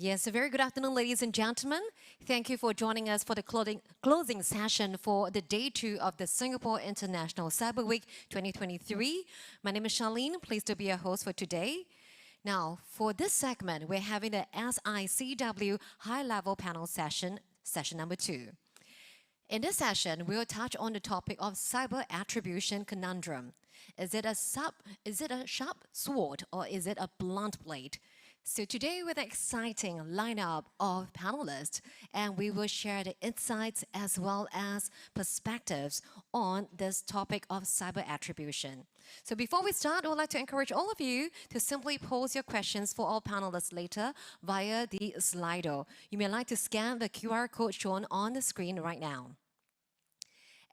Yes, a very good afternoon, ladies and gentlemen. Thank you for joining us for the closing session for the day 2 of the Singapore International Cyber Week 2023. My name is Charlene, pleased to be your host for today. Now, for this segment, we're having the SICW high-level panel session number 2. In this session, we'll touch on the topic of cyber attribution conundrum. Is it a sharp sword or is it a blunt blade? So today with an exciting lineup of panelists, and we will share the insights as well as perspectives on this topic of cyber attribution. So before we start, I would like to encourage all of you to simply pose your questions for all panelists later via the Slido. You may like to scan the QR code shown on the screen right now.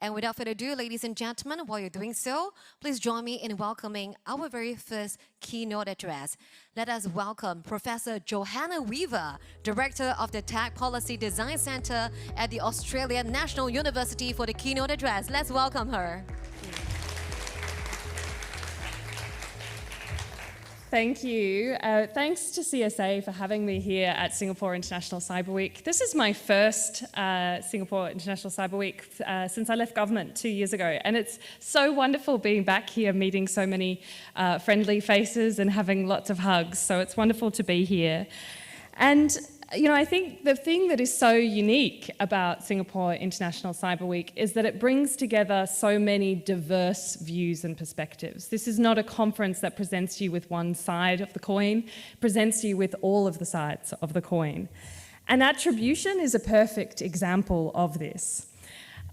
And without further ado, ladies and gentlemen, while you're doing so, please join me in welcoming our very first keynote address. Let us welcome Professor Johanna Weaver, Director of the Tech Policy Design Center at the Australian National University for the keynote address. Let's welcome her. Thank you. Thanks to CSA for having me here at Singapore International Cyber Week. This is my first Singapore International Cyber Week since I left government 2 years ago. And it's so wonderful being back here, meeting so many friendly faces and having lots of hugs. So it's wonderful to be here. And you know, I think the thing that is so unique about Singapore International Cyber Week is that it brings together so many diverse views and perspectives. This is not a conference that presents you with one side of the coin, it presents you with all of the sides of the coin. And attribution is a perfect example of this.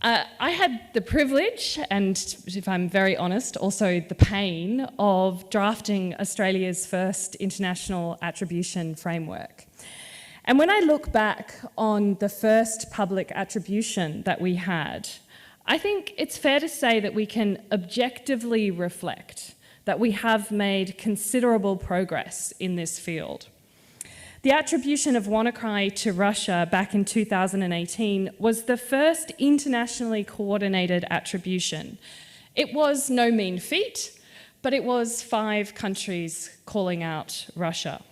I had the privilege, and if I'm very honest, also the pain of drafting Australia's first international attribution framework. And when I look back on the first public attribution that we had, I think it's fair to say that we can objectively reflect that we have made considerable progress in this field. The attribution of WannaCry to Russia back in 2018 was the first internationally coordinated attribution. It was no mean feat, but it was 5 countries calling out Russia.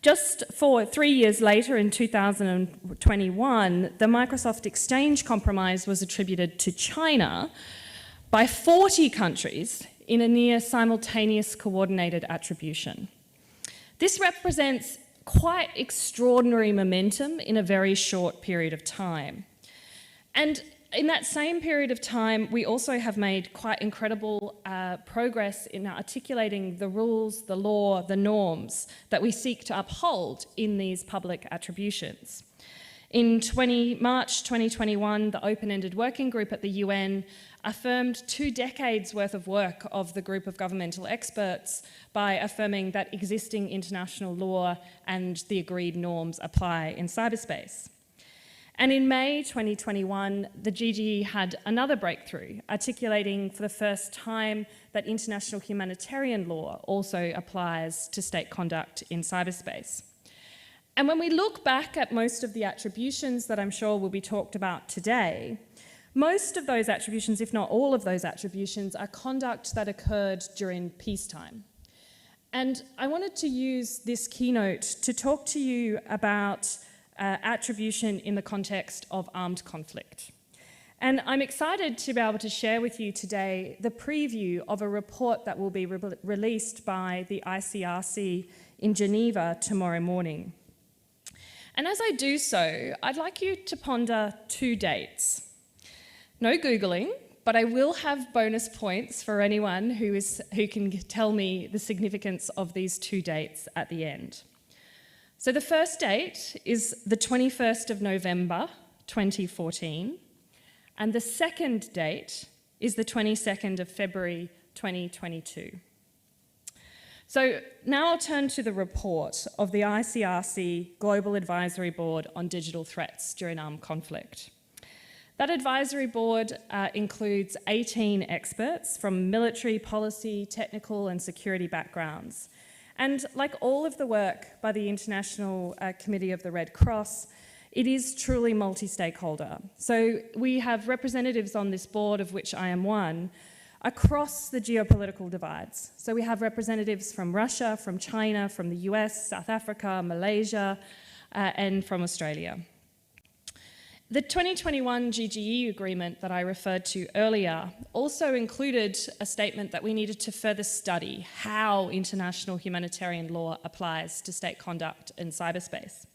Just 3 years later, in 2021, the Microsoft Exchange compromise was attributed to China by 40 countries in a near simultaneous coordinated attribution. This represents quite extraordinary momentum in a very short period of time. And in that same period of time, we also have made quite incredible progress in articulating the rules, the law, the norms that we seek to uphold in these public attributions. In March 2021, the open-ended working group at the UN affirmed 2 decades worth of work of the group of governmental experts by affirming that existing international law and the agreed norms apply in cyberspace. And in May 2021, the GGE had another breakthrough, articulating for the first time that international humanitarian law also applies to state conduct in cyberspace. And when we look back at most of the attributions that I'm sure will be talked about today, most of those attributions, if not all of those attributions, are conduct that occurred during peacetime. And I wanted to use this keynote to talk to you about attribution in the context of armed conflict. And I'm excited to be able to share with you today the preview of a report that will be released by the ICRC in Geneva tomorrow morning. And as I do so, I'd like you to ponder 2 dates. No Googling, but I will have bonus points for anyone who can tell me the significance of these 2 dates at the end. So the first date is the 21st of November, 2014, and the second date is the 22nd of February, 2022. So now I'll turn to the report of the ICRC Global Advisory Board on Digital Threats during armed conflict. That advisory board includes 18 experts from military, policy, technical and security backgrounds. And like all of the work by the International Committee of the Red Cross, it is truly multi-stakeholder. So we have representatives on this board, of which I am one, across the geopolitical divides. So we have representatives from Russia, from China, from the US, South Africa, Malaysia, and from Australia. The 2021 GGE agreement that I referred to earlier also included a statement that we needed to further study how international humanitarian law applies to state conduct in cyberspace.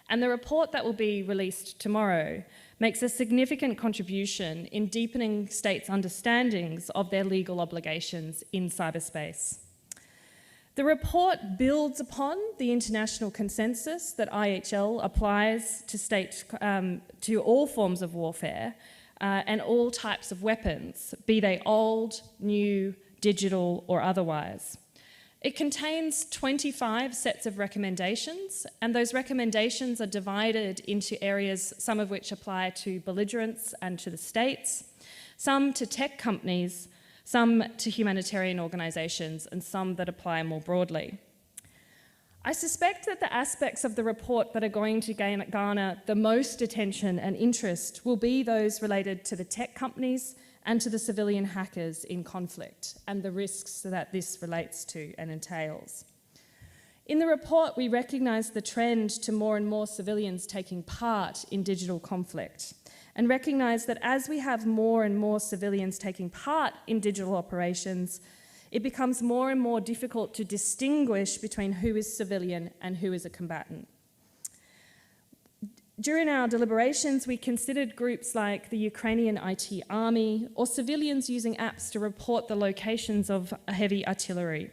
And the report that will be released tomorrow makes a significant contribution in deepening states' understandings of their legal obligations in cyberspace. The report builds upon the international consensus that IHL applies to all forms of warfare and all types of weapons, be they old, new, digital, or otherwise. It contains 25 sets of recommendations, and those recommendations are divided into areas, some of which apply to belligerents and to the states, some to tech companies, some to humanitarian organisations, and some that apply more broadly. I suspect that the aspects of the report that are going to garner the most attention and interest will be those related to the tech companies and to the civilian hackers in conflict and the risks that this relates to and entails. In the report, we recognise the trend to more and more civilians taking part in digital conflict, and recognise that as we have more and more civilians taking part in digital operations, it becomes more and more difficult to distinguish between who is civilian and who is a combatant. During our deliberations, we considered groups like the Ukrainian IT army or civilians using apps to report the locations of heavy artillery.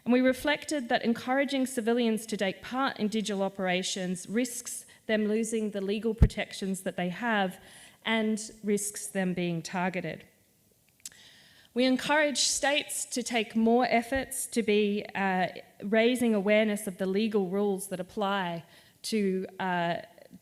And we reflected that encouraging civilians to take part in digital operations risks them losing the legal protections that they have and risks them being targeted. We encourage states to take more efforts to be raising awareness of the legal rules that apply to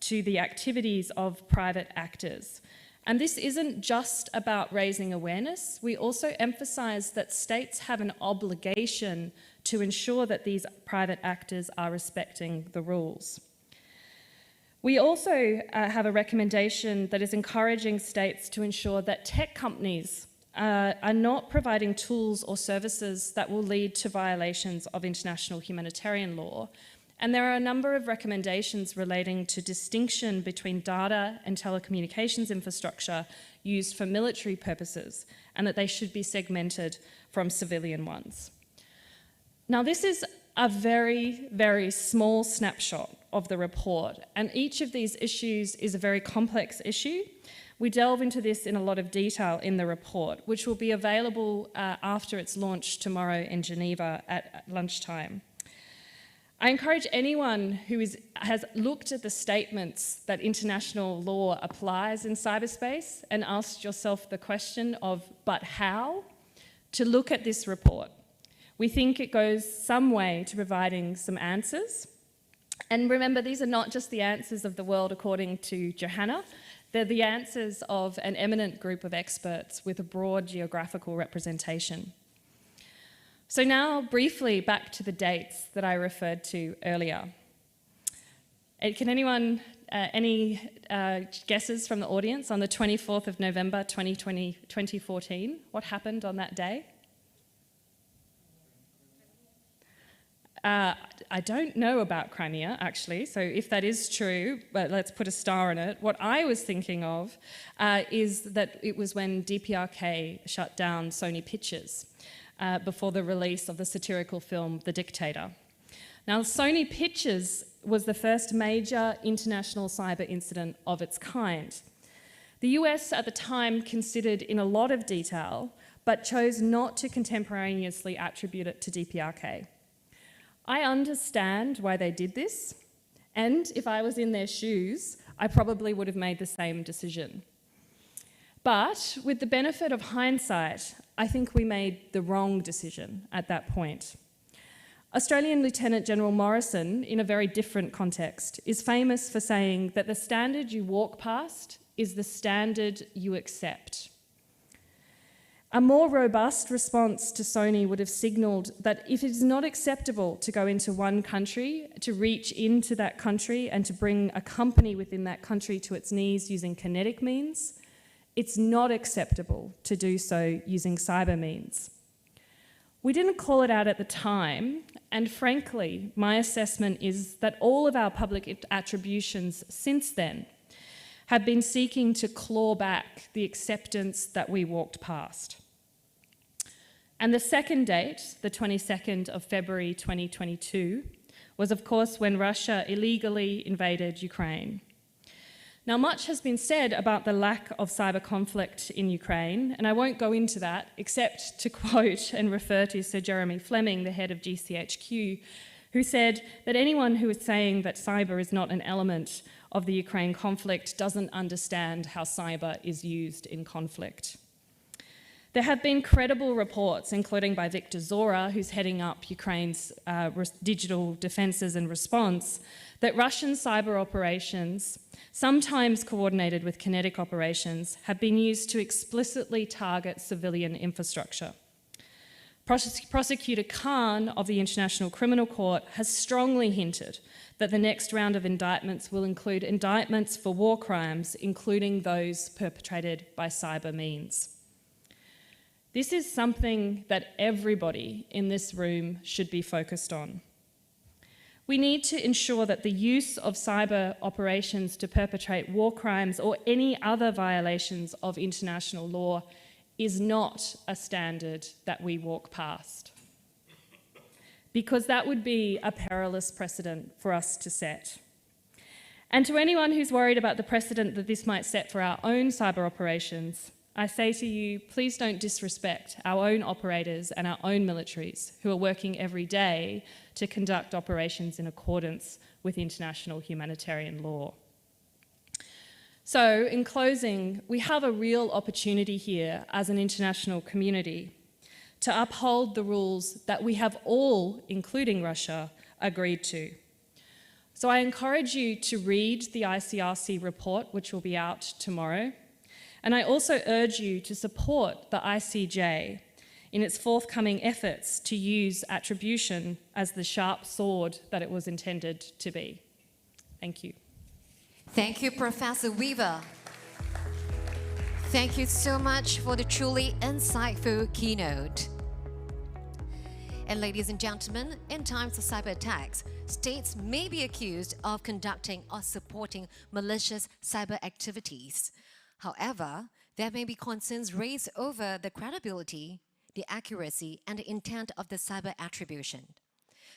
the activities of private actors. And this isn't just about raising awareness. We also emphasise that states have an obligation to ensure that these private actors are respecting the rules. We also have a recommendation that is encouraging states to ensure that tech companies are not providing tools or services that will lead to violations of international humanitarian law. And there are a number of recommendations relating to distinction between data and telecommunications infrastructure used for military purposes, and that they should be segmented from civilian ones. Now, this is a very, very small snapshot of the report, and each of these issues is a very complex issue. We delve into this in a lot of detail in the report, which will be available after its launch tomorrow in Geneva at lunchtime. I encourage anyone who has looked at the statements that international law applies in cyberspace and asked yourself the question of, but how, to look at this report. We think it goes some way to providing some answers. And remember, these are not just the answers of the world according to Johanna. They're the answers of an eminent group of experts with a broad geographical representation. So now, briefly, back to the dates that I referred to earlier. Can anyone, any guesses from the audience on the 24th of November 2014? What happened on that day? I don't know about Crimea, actually, so if that is true, but let's put a star on it. What I was thinking of is that it was when DPRK shut down Sony Pictures before the release of the satirical film The Dictator. Now, Sony Pictures was the first major international cyber incident of its kind. The US at the time considered in a lot of detail, but chose not to contemporaneously attribute it to DPRK. I understand why they did this, and if I was in their shoes, I probably would have made the same decision. But with the benefit of hindsight, I think we made the wrong decision at that point. Australian Lieutenant General Morrison, in a very different context, is famous for saying that the standard you walk past is the standard you accept. A more robust response to Sony would have signalled that if it is not acceptable to go into one country, to reach into that country and to bring a company within that country to its knees using kinetic means, it's not acceptable to do so using cyber means. We didn't call it out at the time, and frankly, my assessment is that all of our public attributions since then have been seeking to claw back the acceptance that we walked past. And the second date, the 22nd of February 2022, was of course when Russia illegally invaded Ukraine. Now, much has been said about the lack of cyber conflict in Ukraine, and I won't go into that except to quote and refer to Sir Jeremy Fleming, the head of GCHQ, who said that anyone who is saying that cyber is not an element of the Ukraine conflict doesn't understand how cyber is used in conflict. There have been credible reports, including by Victor Zora, who's heading up Ukraine's digital defences and response, that Russian cyber operations, sometimes coordinated with kinetic operations, have been used to explicitly target civilian infrastructure. Prosecutor Khan of the International Criminal Court has strongly hinted that the next round of indictments will include indictments for war crimes, including those perpetrated by cyber means. This is something that everybody in this room should be focused on. We need to ensure that the use of cyber operations to perpetrate war crimes or any other violations of international law is not a standard that we walk past, because that would be a perilous precedent for us to set. And to anyone who's worried about the precedent that this might set for our own cyber operations, I say to you, please don't disrespect our own operators and our own militaries who are working every day to conduct operations in accordance with international humanitarian law. So, in closing, we have a real opportunity here as an international community to uphold the rules that we have all, including Russia, agreed to. So I encourage you to read the ICRC report, which will be out tomorrow. And I also urge you to support the ICJ in its forthcoming efforts to use attribution as the sharp sword that it was intended to be. Thank you. Thank you, Professor Weaver. Thank you so much for the truly insightful keynote. And ladies and gentlemen, in times of cyber attacks, states may be accused of conducting or supporting malicious cyber activities. However, there may be concerns raised over the credibility, the accuracy, and the intent of the cyber attribution.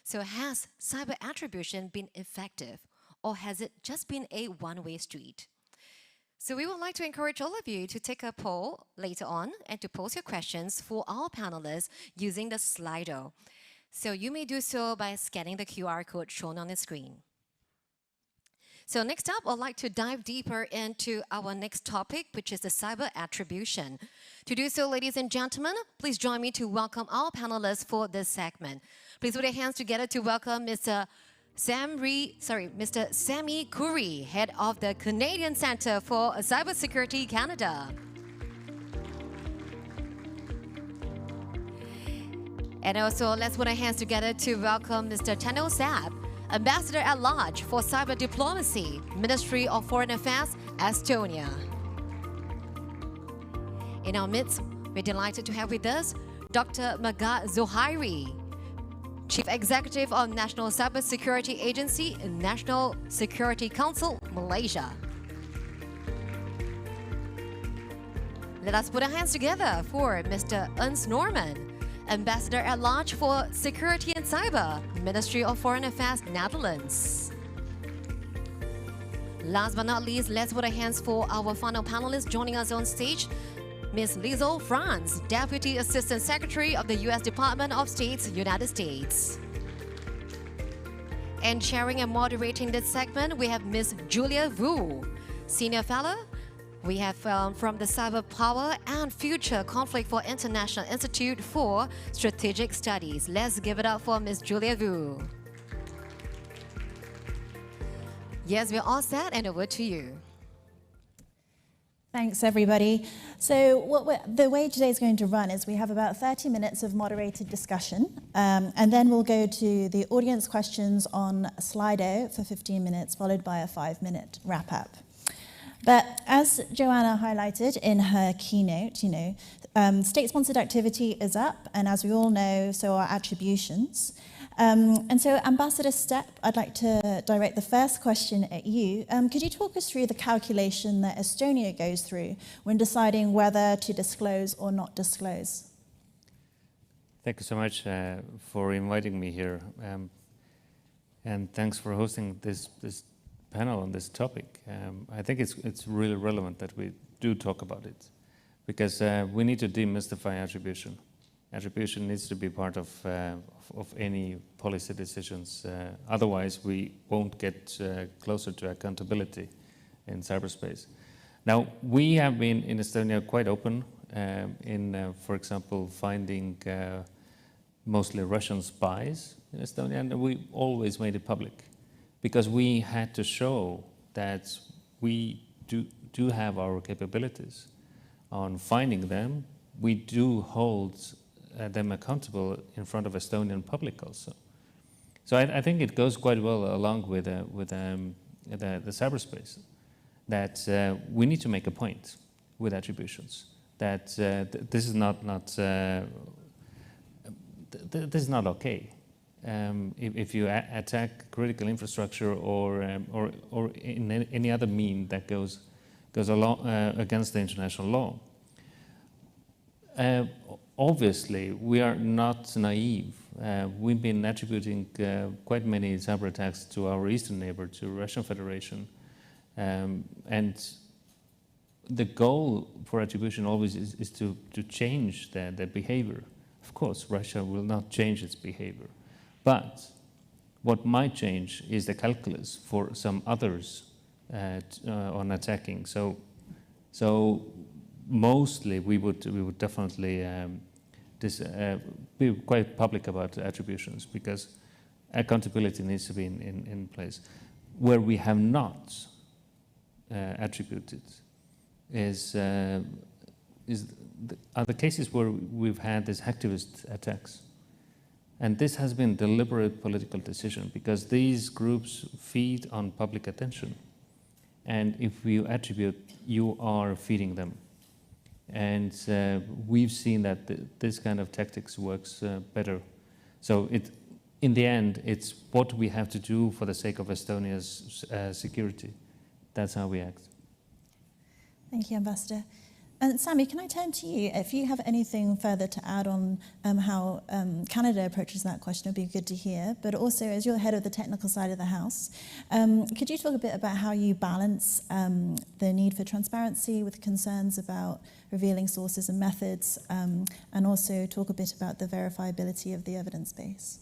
So has cyber attribution been effective, or has it just been a one-way street? So we would like to encourage all of you to take a poll later on and to post your questions for our panelists using the Slido. So you may do so by scanning the QR code shown on the screen. So next up, I'd like to dive deeper into our next topic, which is the cyber attribution. To do so, ladies and gentlemen, please join me to welcome our panelists for this segment. Please put your hands together to welcome Mr. Sami Khoury, head of the Canadian Centre for Cybersecurity Canada. And also, let's put our hands together to welcome Mr. Tano Sab, Ambassador at Large for Cyber Diplomacy, Ministry of Foreign Affairs, Estonia. In our midst, we're delighted to have with us Dr. Magad Zohairi, Chief Executive of National Cybersecurity Agency and National Security Council, Malaysia. Let us put our hands together for Mr. Ernst Norman, Ambassador at Large for Security and Cyber, Ministry of Foreign Affairs, Netherlands. Last but not least, let's put our hands for our final panelist joining us on stage, Ms. Liesl Franz, Deputy Assistant Secretary of the U.S. Department of State, United States. And chairing and moderating this segment, we have Ms. Julia Vu, Senior Fellow. We have from the Cyber Power and Future Conflict for International Institute for Strategic Studies. Let's give it up for Ms. Julia Vu. Yes, we're all set, and over to you. Thanks, everybody. So the way today's going to run is we have about 30 minutes of moderated discussion, and then we'll go to the audience questions on Slido for 15 minutes, followed by a 5-minute wrap-up. But as Joanna highlighted in her keynote, state-sponsored activity is up, and as we all know, so are attributions. And so, Ambassador Stepp, I'd like to direct the first question at you. Could you talk us through the calculation that Estonia goes through when deciding whether to disclose or not disclose? Thank you so much for inviting me here. And thanks for hosting this panel on this topic. I think it's really relevant that we do talk about it, because we need to demystify attribution. Attribution needs to be part of any policy decisions. Otherwise, we won't get closer to accountability in cyberspace. Now, we have been in Estonia quite open in, for example, finding mostly Russian spies in Estonia, and we always made it public because we had to show that we do have our capabilities on finding them. We do hold them accountable in front of Estonian public also. So I think it goes quite well along with the cyberspace, that we need to make a point with attributions, that this is not okay. If you attack critical infrastructure or in any other mean that goes along against the international law. Obviously, we are not naive. We've been attributing quite many cyber attacks to our eastern neighbor, to Russian Federation, and the goal for attribution always is to change the behavior. Of course, Russia will not change its behavior, but what might change is the calculus for some others on attacking. So mostly we would definitely be quite public about attributions, because accountability needs to be in place. Where we have not attributed are the cases where we've had these activist attacks. And this has been deliberate political decision, because these groups feed on public attention. And if you attribute, you are feeding them. And we've seen that this kind of tactics works better. So in the end, it's what we have to do for the sake of Estonia's security. That's how we act. Thank you, Ambassador. And Sami, can I turn to you? If you have anything further to add on how Canada approaches that question, it would be good to hear. But also, as you're head of the technical side of the House, could you talk a bit about how you balance the need for transparency with concerns about revealing sources and methods, and also talk a bit about the verifiability of the evidence base?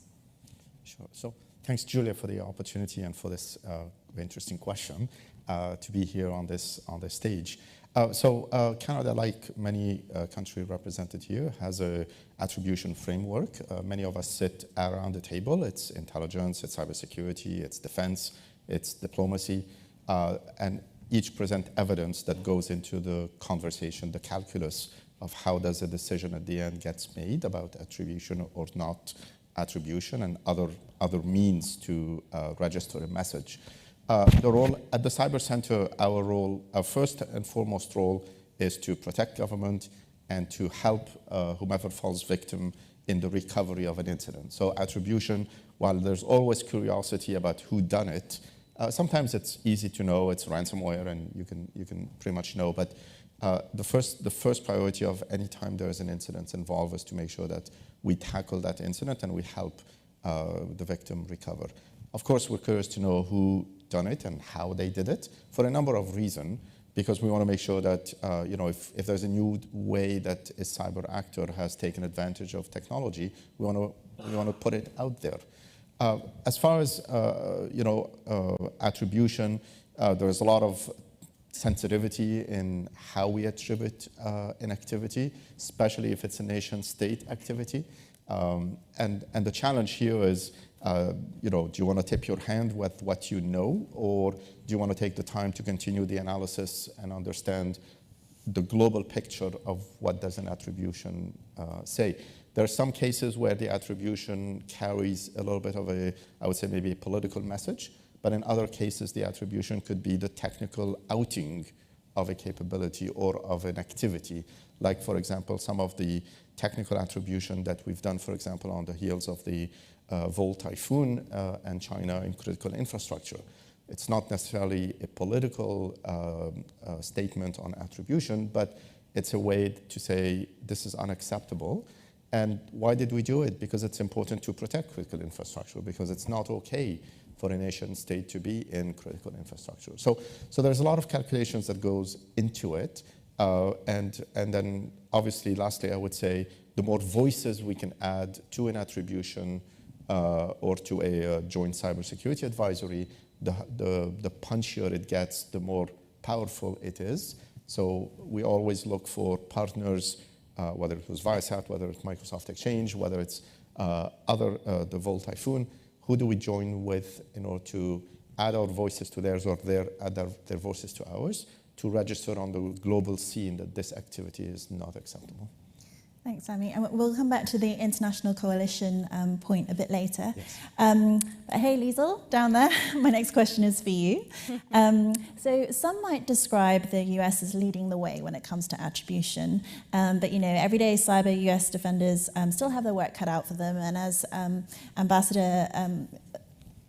Sure. So thanks, Julia, for the opportunity and for this very interesting question to be here on this stage. Canada, like many countries represented here, has an attribution framework. Many of us sit around the table. It's intelligence, it's cybersecurity, it's defense, it's diplomacy, and each present evidence that goes into the conversation, the calculus of how does a decision at the end gets made about attribution or not attribution, and other means to register a message. The role at the Cyber Center, our first and foremost role is to protect government and to help whomever falls victim in the recovery of an incident. So attribution, while there's always curiosity about who done it, sometimes it's easy to know it's ransomware and you can pretty much know, but the first priority of any time there is an incident involved is to make sure that we tackle that incident and we help the victim recover. Of course, we're curious to know who done it and how they did it for a number of reasons, because we want to make sure that if there's a new way that a cyber actor has taken advantage of technology, we want to put it out there. As far as attribution, there's a lot of sensitivity in how we attribute an activity, especially if it's a nation-state activity. And the challenge here is, do you want to tip your hand with what you know, or do you want to take the time to continue the analysis and understand the global picture of what does an attribution say? There are some cases where the attribution carries a little bit of I would say maybe a political message, but in other cases, the attribution could be the technical outing of a capability or of an activity. Like, for example, some of the technical attribution that we've done, for example, on the heels of the Vol typhoon and China in critical infrastructure. It's not necessarily a political statement on attribution, but it's a way to say this is unacceptable. And why did we do it? Because it's important to protect critical infrastructure, because it's not okay for a nation state to be in critical infrastructure. So there's a lot of calculations that goes into it. And then obviously, lastly, I would say the more voices we can add to an attribution or to a joint cybersecurity advisory, the punchier it gets, the more powerful it is. So we always look for partners, whether it was Viasat, whether it's Microsoft Exchange, whether it's the Vol Typhoon. Who do we join with in order to add our voices to theirs, or add their voices to ours, to register on the global scene that this activity is not acceptable? Thanks, Sami. And we'll come back to the international coalition point a bit later. Yes. But hey, Liesl, down there, my next question is for you. So some might describe the US as leading the way when it comes to attribution. But, everyday cyber US defenders still have their work cut out for them. And as Ambassador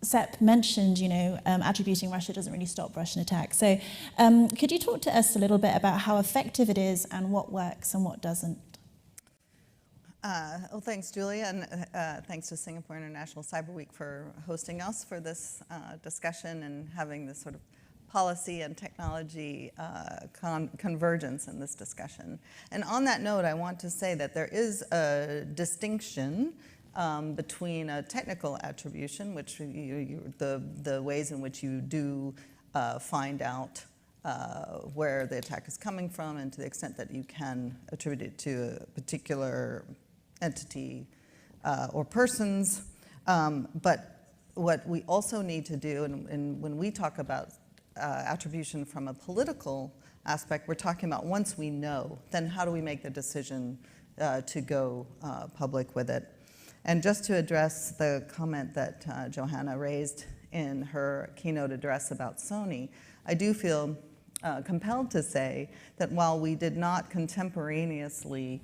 Sepp mentioned, attributing Russia doesn't really stop Russian attacks. So could you talk to us a little bit about how effective it is and what works and what doesn't? Well, thanks, Julia, and thanks to Singapore International Cyber Week for hosting us for this discussion and having this sort of policy and technology convergence in this discussion. And on that note, I want to say that there is a distinction between a technical attribution, which the ways in which you do find out where the attack is coming from, and to the extent that you can attribute it to a particular entity or persons. But what we also need to do, and when we talk about attribution from a political aspect, we're talking about once we know, then how do we make the decision to go public with it? And just to address the comment that Johanna raised in her keynote address about Sony, I do feel compelled to say that while we did not contemporaneously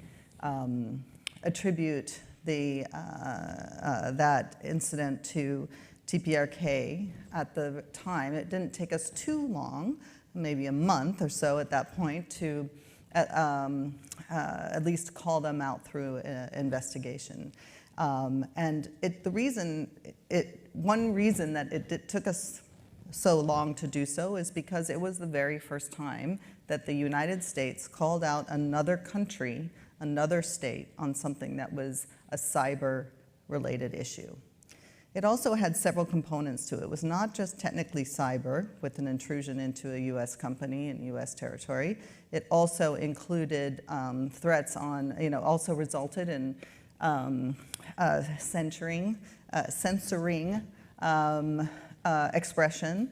attribute that incident to TPRK at the time, it didn't take us too long, maybe a month or so at that point, to at least call them out through investigation. And one reason that it took us so long to do so is because it was the very first time that the United States called out another country, another state, on something that was a cyber-related issue. It also had several components to it. It was not just technically cyber with an intrusion into a US company in US territory. It also included threats on, also resulted in censoring expression,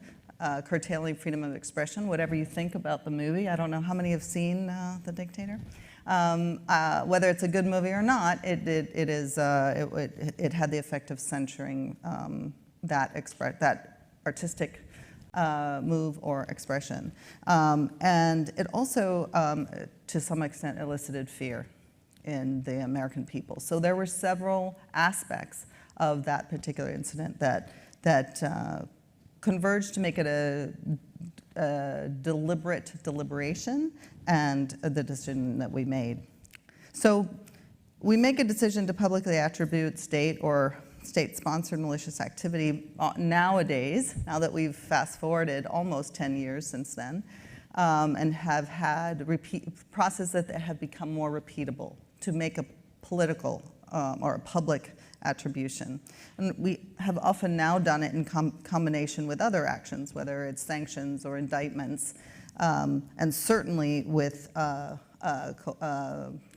curtailing freedom of expression, whatever you think about the movie. I don't know how many have seen The Dictator. Whether it's a good movie or not, it had the effect of censoring that artistic move or expression. And it also, to some extent, elicited fear in the American people. So there were several aspects of that particular incident that converged to make it a deliberate deliberation and the decision that we made. So we make a decision to publicly attribute state or state-sponsored malicious activity nowadays, now that we've fast-forwarded almost 10 years since then, and have had processes that have become more repeatable to make a political or a public attribution. And we have often now done it in combination with other actions, whether it's sanctions or indictments, and certainly with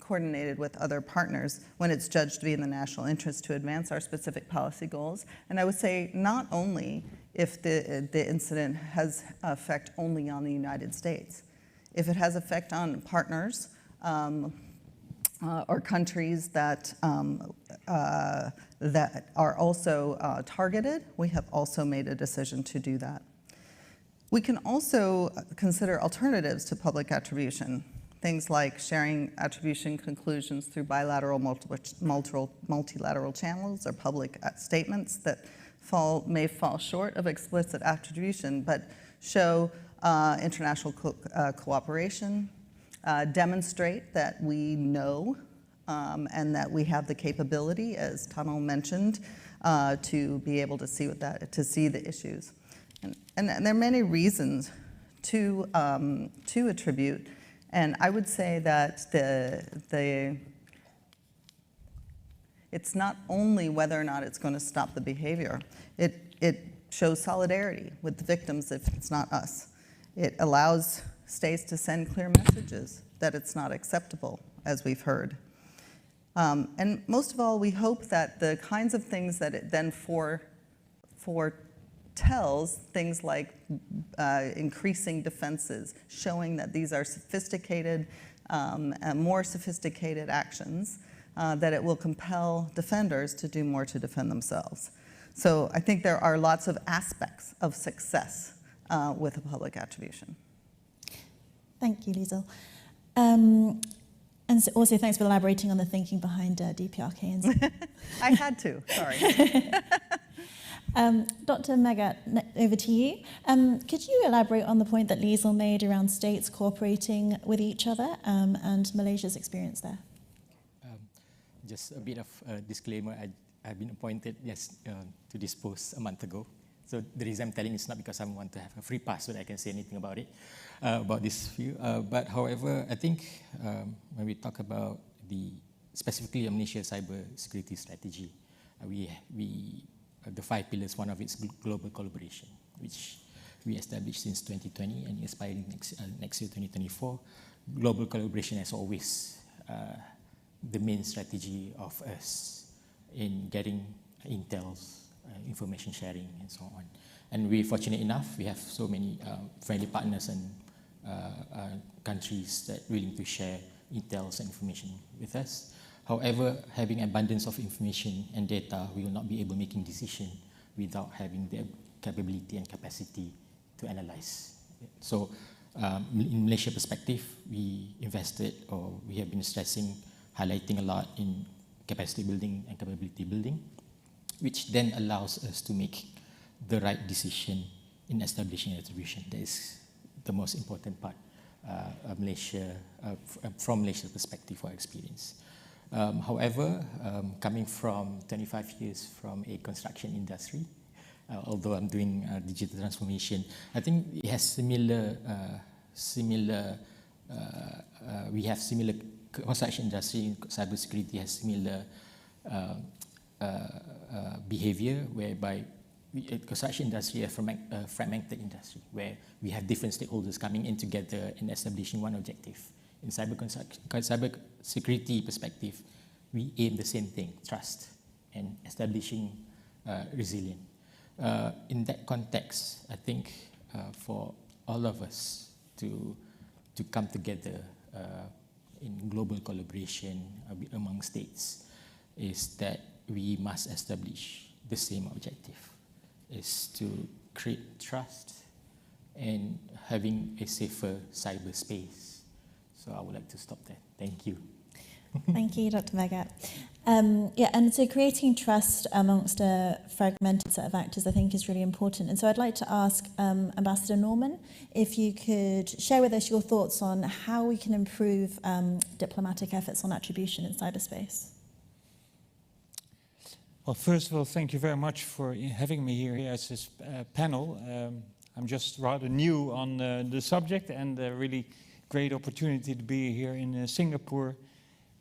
coordinated with other partners when it's judged to be in the national interest to advance our specific policy goals. And I would say not only if the incident has effect only on the United States. If it has effect on partners, or countries that that are also targeted, we have also made a decision to do that. We can also consider alternatives to public attribution, things like sharing attribution conclusions through bilateral, multilateral channels or public statements that may fall short of explicit attribution, but show international cooperation, demonstrate that we know and that we have the capability, as Tunnel mentioned, to be able to see the issues. And there are many reasons to attribute, and I would say that it's not only whether or not it's going to stop the behavior. It shows solidarity with the victims if it's not us. It allows states to send clear messages that it's not acceptable, as we've heard. And most of all, we hope that the kinds of things that it then foretells, things like increasing defenses, showing that these are sophisticated, more sophisticated actions, that it will compel defenders to do more to defend themselves. So I think there are lots of aspects of success with a public attribution. Thank you, Liesl. And so also thanks for elaborating on the thinking behind DPRK. I had to, sorry. Dr. Megat, over to you. Could you elaborate on the point that Liesl made around states cooperating with each other and Malaysia's experience there? Just a bit of a disclaimer, I've been appointed to this post a month ago. So the reason I'm telling is not because I want to have a free pass so that I can say anything about it, about this view. But however, I think when we talk about specifically Malaysia cyber security strategy, the 5 pillars, one of it is global collaboration, which we established since 2020 and expiring next year, 2024. Global collaboration as always the main strategy of us in getting intels, information sharing, and so on. And we're fortunate enough, we have so many friendly partners and countries that are willing to share intels and information with us. However, having abundance of information and data, we will not be able to make decisions without having the capability and capacity to analyze. So, in Malaysia perspective, we invested, or we have been stressing, highlighting a lot in capacity building and capability building, which then allows us to make the right decision in establishing attribution. That is the most important part of Malaysia, from Malaysia's perspective or experience. However, coming from 25 years from a construction industry, although I'm doing digital transformation, I think it has similar construction industry, cybersecurity has similar behavior, whereby construction industry is a fragmented industry, where we have different stakeholders coming in together and establishing one objective. In cyber security perspective, we aim the same thing, trust, and establishing resilience. In that context, I think for all of us to come together in global collaboration among states is that we must establish the same objective, is to create trust and having a safer cyberspace. So I would like to stop there. Thank you. Thank you, Dr. Megat. Yeah, and so creating trust amongst a fragmented set of actors, I think, is really important. And so I'd like to ask Ambassador Norman if you could share with us your thoughts on how we can improve diplomatic efforts on attribution in cyberspace. Well, first of all, thank you very much for having me here as this panel. I'm just rather new on the subject, and a really great opportunity to be here in Singapore.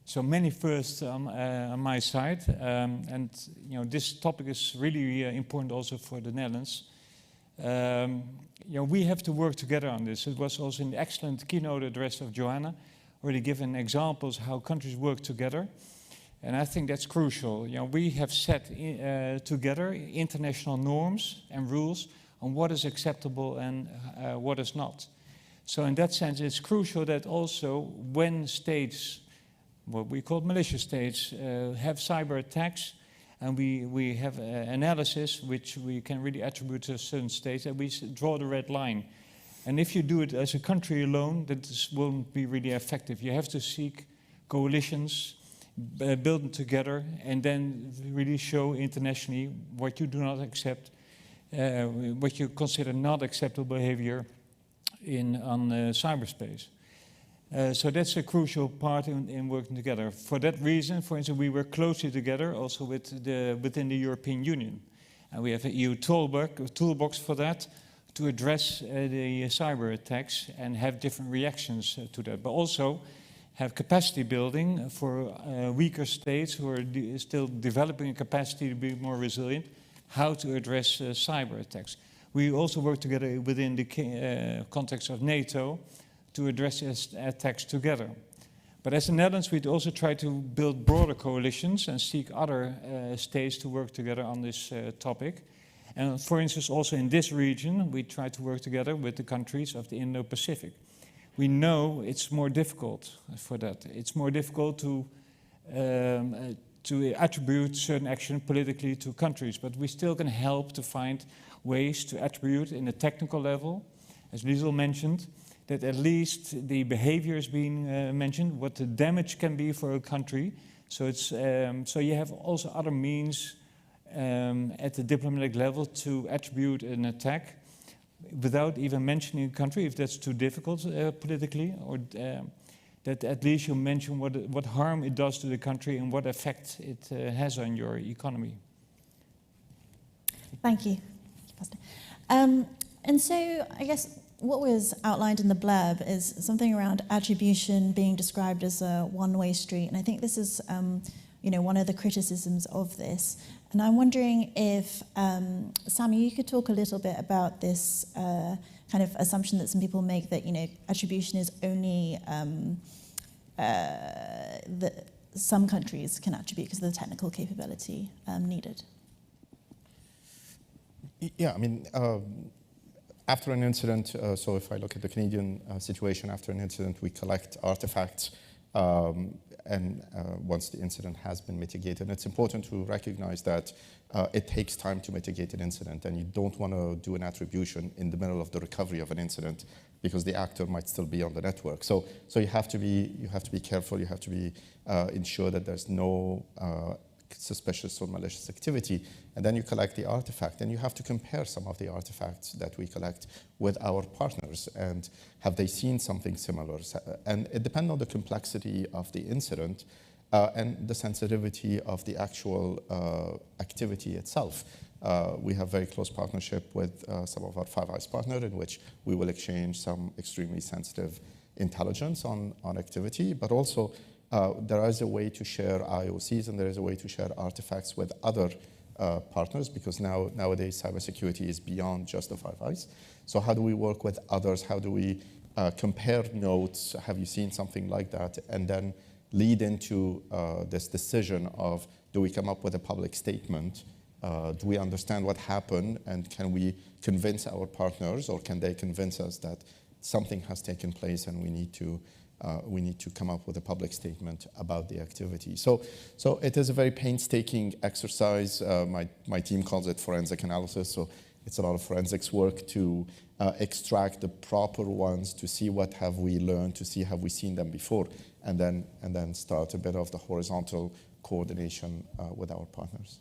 So many firsts on my side, and you know, this topic is really important also for the Netherlands. You know, we have to work together on this. It was also in the excellent keynote address of Joanna, already given examples how countries work together. And I think that's crucial. You know, we have set together international norms and rules on what is acceptable and what is not. So in that sense, it's crucial that also when states what we call malicious states, have cyber attacks, and we have analysis which we can really attribute to certain states, and we draw the red line. And if you do it as a country alone, that won't be really effective. You have to seek coalitions, build them together, and then really show internationally what you do not accept, what you consider not acceptable behavior on cyberspace. So that's a crucial part in working together. For that reason, for instance, we work closely together also within the European Union. And we have an EU toolbox for that to address the cyber attacks and have different reactions to that. But also have capacity building for weaker states who are still developing a capacity to be more resilient, how to address cyber attacks. We also work together within the context of NATO to address attacks together. But as the Netherlands, we'd also try to build broader coalitions and seek other states to work together on this topic. And for instance, also in this region, we try to work together with the countries of the Indo-Pacific. We know it's more difficult for that. It's more difficult to attribute certain action politically to countries, but we still can help to find ways to attribute in a technical level, as Liesel mentioned, that at least the behavior is being mentioned, what the damage can be for a country. So it's so you have also other means at the diplomatic level to attribute an attack without even mentioning a country, if that's too difficult politically, or that at least you mention what harm it does to the country and what effect it has on your economy. Thank you, Pastor. And so I guess what was outlined in the blurb is something around attribution being described as a one-way street, and I think this is one of the criticisms of this. And I'm wondering if, Sammy, you could talk a little bit about this kind of assumption that some people make that, attribution is only that some countries can attribute because of the technical capability needed. Yeah, I mean, after an incident, so if I look at the Canadian situation, after an incident, we collect artifacts, and once the incident has been mitigated. It's important to recognize that it takes time to mitigate an incident, and you don't want to do an attribution in the middle of the recovery of an incident because the actor might still be on the network. So you have to be careful. You have to be ensure that there's no suspicious or malicious activity, and then you collect the artifact, and you have to compare some of the artifacts that we collect with our partners, and have they seen something similar? And it depends on the complexity of the incident and the sensitivity of the actual activity itself. We have very close partnership with some of our Five Eyes partners, in which we will exchange some extremely sensitive intelligence on activity, but also there is a way to share IOCs, and there is a way to share artifacts with other partners, because nowadays cybersecurity is beyond just the Five Eyes. So how do we work with others? How do we compare notes? Have you seen something like that? And then lead into this decision of, do we come up with a public statement? Do we understand what happened? And can we convince our partners, or can they convince us that something has taken place and we need to come up with a public statement about the activity? So it is a very painstaking exercise. My team calls it forensic analysis. So it's a lot of forensics work to extract the proper ones, to see what have we learned, to see have we seen them before, and then start a bit of the horizontal coordination with our partners.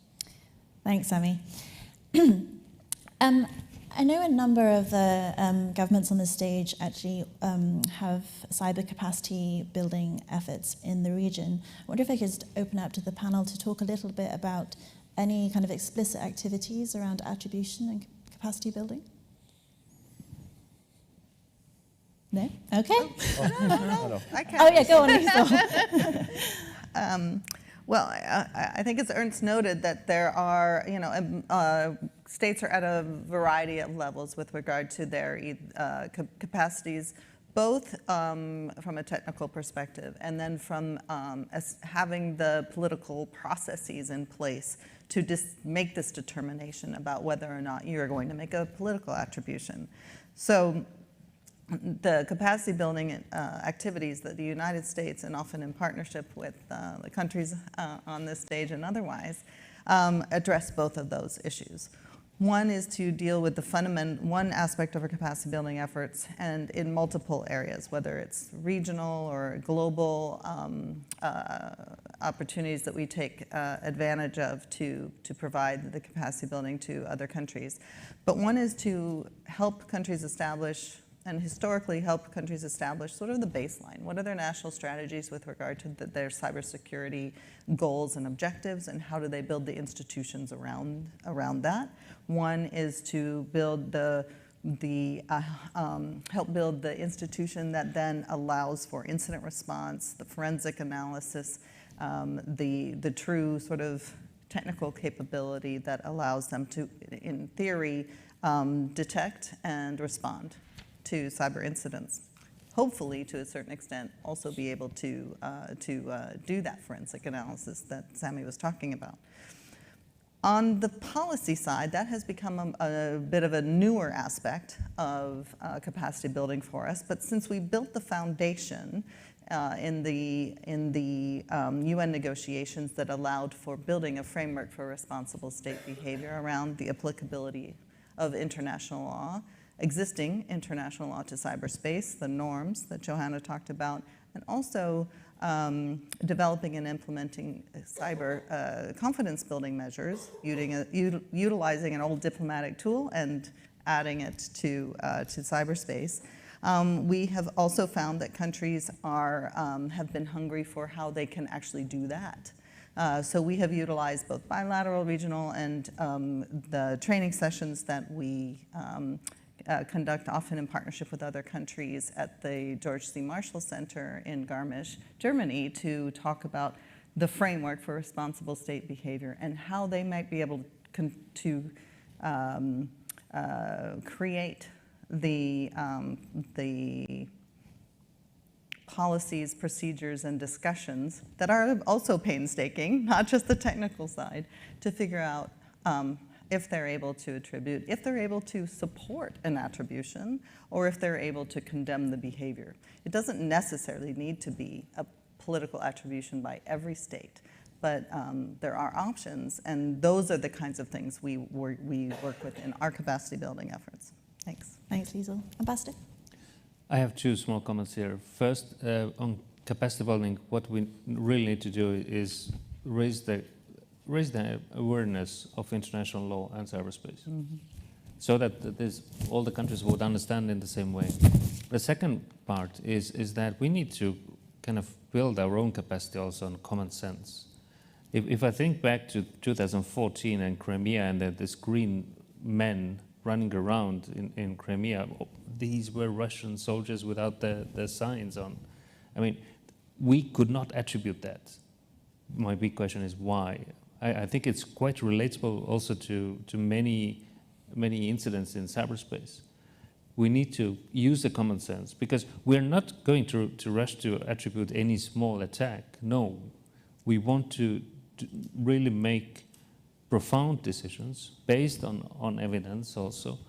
Thanks, Sammy. I know a number of the governments on the stage actually have cyber capacity building efforts in the region. I wonder if I could just open up to the panel to talk a little bit about any kind of explicit activities around attribution and capacity building. No? Okay. No. I can. Oh yeah, go on. Well, I think as Ernst noted that there are, states are at a variety of levels with regard to their capacities, both from a technical perspective and then from having the political processes in place to make this determination about whether or not you're going to make a political attribution. So the capacity building activities that the United States, and often in partnership with the countries on this stage and otherwise, address both of those issues. One is to deal with the one aspect of our capacity building efforts, and in multiple areas, whether it's regional or global opportunities that we take advantage of to provide the capacity building to other countries. But one is to help countries establish, and historically help countries establish, sort of the baseline. What are their national strategies with regard to their cybersecurity goals and objectives, and how do they build the institutions around that? One is to build help build the institution that then allows for incident response, the forensic analysis, the true sort of technical capability that allows them to, in theory, detect and respond to cyber incidents. Hopefully, to a certain extent, also be able to do that forensic analysis that Sammy was talking about. On the policy side, that has become a bit of a newer aspect of capacity building for us. But since we built the foundation in the UN negotiations that allowed for building a framework for responsible state behavior around the applicability of international law, existing international law to cyberspace, the norms that Johanna talked about, and also developing and implementing cyber confidence building measures, utilizing an old diplomatic tool and adding it to cyberspace. We have also found that countries have been hungry for how they can actually do that. So we have utilized both bilateral, regional, and the training sessions that we conduct often in partnership with other countries at the George C. Marshall Center in Garmisch, Germany, to talk about the framework for responsible state behavior and how they might be able to create the policies, procedures, and discussions that are also painstaking, not just the technical side, to figure out if they're able to attribute, if they're able to support an attribution, or if they're able to condemn the behavior. It doesn't necessarily need to be a political attribution by every state, but there are options, and those are the kinds of things we work with in our capacity building efforts. Thanks. Thanks, Liesl. Ambassador? I have two small comments here. First, on capacity building, what we really need to do is raise the awareness of international law and cyberspace, so that all the countries would understand in the same way. The second part is that we need to kind of build our own capacity also on common sense. If I think back to 2014 and Crimea and this green men running around in Crimea, these were Russian soldiers without the signs on. I mean, we could not attribute that. My big question is why? I think it's quite relatable also to many incidents in cyberspace. We need to use the common sense, because we're not going to rush to attribute any small attack. No, we want to really make profound decisions based on evidence also.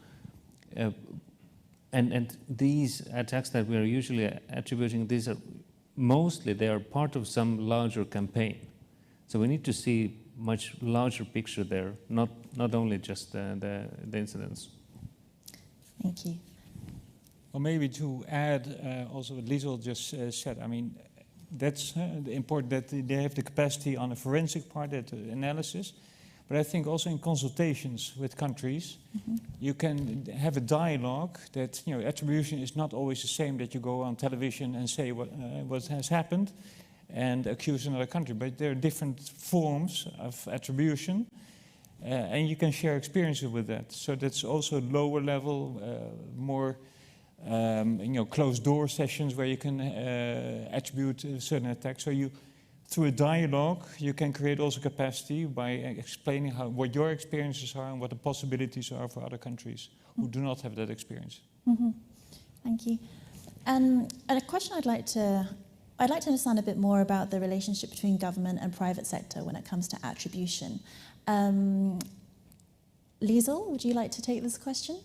And these attacks that we are usually attributing, they are part of some larger campaign. So we need to see much larger picture there, not only just the incidents. Thank you. Well, maybe to add also what Liesl just said, I mean, that's important that they have the capacity on a forensic part, that analysis. But I think also in consultations with countries, you can have a dialogue that, attribution is not always the same, that you go on television and say what has happened and accuse another country. But there are different forms of attribution, and you can share experiences with that. So that's also lower level, more closed door sessions where you can attribute certain attacks. So through a dialogue, you can create also capacity by explaining what your experiences are and what the possibilities are for other countries who do not have that experience. Thank you. And a question I'd like to understand a bit more about the relationship between government and private sector when it comes to attribution. Liesl, would you like to take this question?